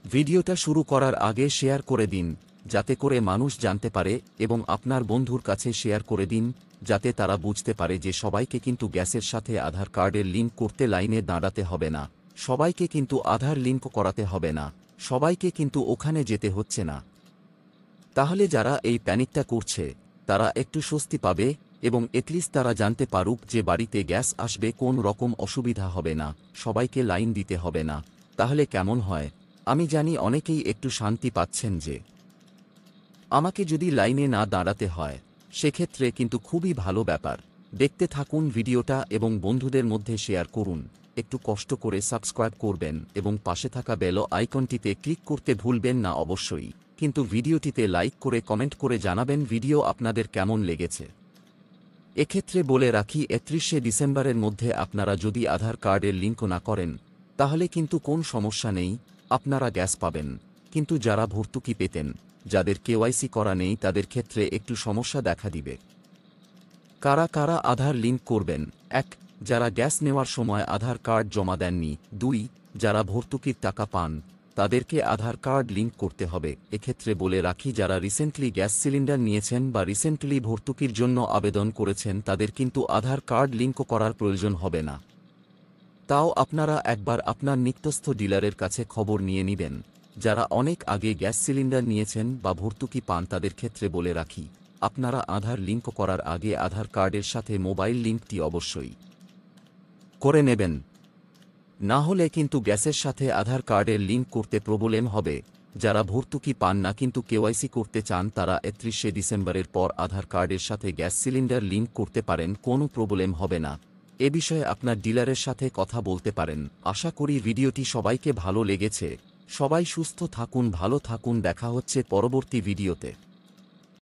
ভিডিওটা শুরু করার আগে শেয়ার করে দিন, যাতে করে মানুষ জানতে পারে, এবং আপনার বন্ধুর কাছে শেয়ার করে দিন, যাতে তারা বুঝতে পারে যে সবাইকে কিন্তু গ্যাসের সাথে আধার কার্ডের লিঙ্ক করতে লাইনে দাঁড়াতে হবে না, সবাইকে কিন্তু আধার লিঙ্ক করাতে হবে না, সবাইকে কিন্তু ওখানে যেতে হচ্ছে না। তাহলে যারা এই প্যানিকটা করছে তারা একটু স্বস্তি পাবে, এবং এটলিস্ট তারা জানতে পারুক যে বাড়িতে গ্যাস আসবে, কোন রকম অসুবিধা হবে না, সবাইকে লাইন দিতে হবে না। তাহলে কেমন হয়? আমি জানি অনেকেই একটু শান্তি পাচ্ছেন যে আমাকে যদি লাইনে না দাঁড়াতে হয়, সেক্ষেত্রে কিন্তু খুবই ভালো ব্যাপার। দেখতে থাকুন ভিডিওটা এবং বন্ধুদের মধ্যে শেয়ার করুন। একটু কষ্ট করে সাবস্ক্রাইব করবেন এবং পাশে থাকা বেল আইকনটিতে ক্লিক করতে ভুলবেন না অবশ্যই। কিন্তু ভিডিওটিতে লাইক করে কমেন্ট করে জানাবেন ভিডিও আপনাদের কেমন লেগেছে। এক্ষেত্রে বলে রাখি, 31শে ডিসেম্বরের মধ্যে আপনারা যদি আধার কার্ডের লিঙ্ক না করেন, তাহলে কিন্তু কোন সমস্যা নেই, আপনারা গ্যাস পাবেন। কিন্তু যারা ভর্তুকি পেতেন, যাদের কেওয়াইসি করা নেই, তাদের ক্ষেত্রে একটু সমস্যা দেখা দিবে। কারা কারা আধার লিঙ্ক করবেন? 1. যারা গ্যাস নেওয়ার সময় আধার কার্ড জমা দেননি। 2. যারা ভর্তুকির টাকা পান, তাদেরকে আধার কার্ড লিঙ্ক করতে হবে। এক্ষেত্রে বলে রাখি, যারা রিসেন্টলি গ্যাস সিলিন্ডার নিয়েছেন বা রিসেন্টলি ভর্তুকির জন্য আবেদন করেছেন, তাদের কিন্তু আধার কার্ড লিঙ্ক করার প্রয়োজন হবে না। তাও আপনারা একবার আপনার নিকটস্থ ডিলারের কাছে খবর নিয়ে নেবেন। যারা অনেক আগে গ্যাস সিলিন্ডার নিয়েছেন বা ভর্তুকি পান, তাদের ক্ষেত্রে বলে রাখি, আপনারা আধার লিঙ্ক করার আগে আধার কার্ডের সাথে মোবাইল লিঙ্কটি অবশ্যই করে নেবেন। না হলে কিন্তু গ্যাসের সাথে আধার কার্ডের লিঙ্ক করতে প্রবলেম হবে। যারা ভর্তুকি পান না কিন্তু কেওয়াইসি করতে চান, তারা 31শে ডিসেম্বরের পর আধার কার্ডের সাথে গ্যাস সিলিন্ডার লিঙ্ক করতে পারেন, কোনো প্রবলেম হবে না। এ বিষয়ে আপনার ডিলারের সাথে কথা বলতে পারেন। আশা করি ভিডিওটি সবাইকে ভালো লেগেছে। সবাই সুস্থ থাকুন, ভালো থাকুন, দেখা হচ্ছে পরবর্তী ভিডিওতে।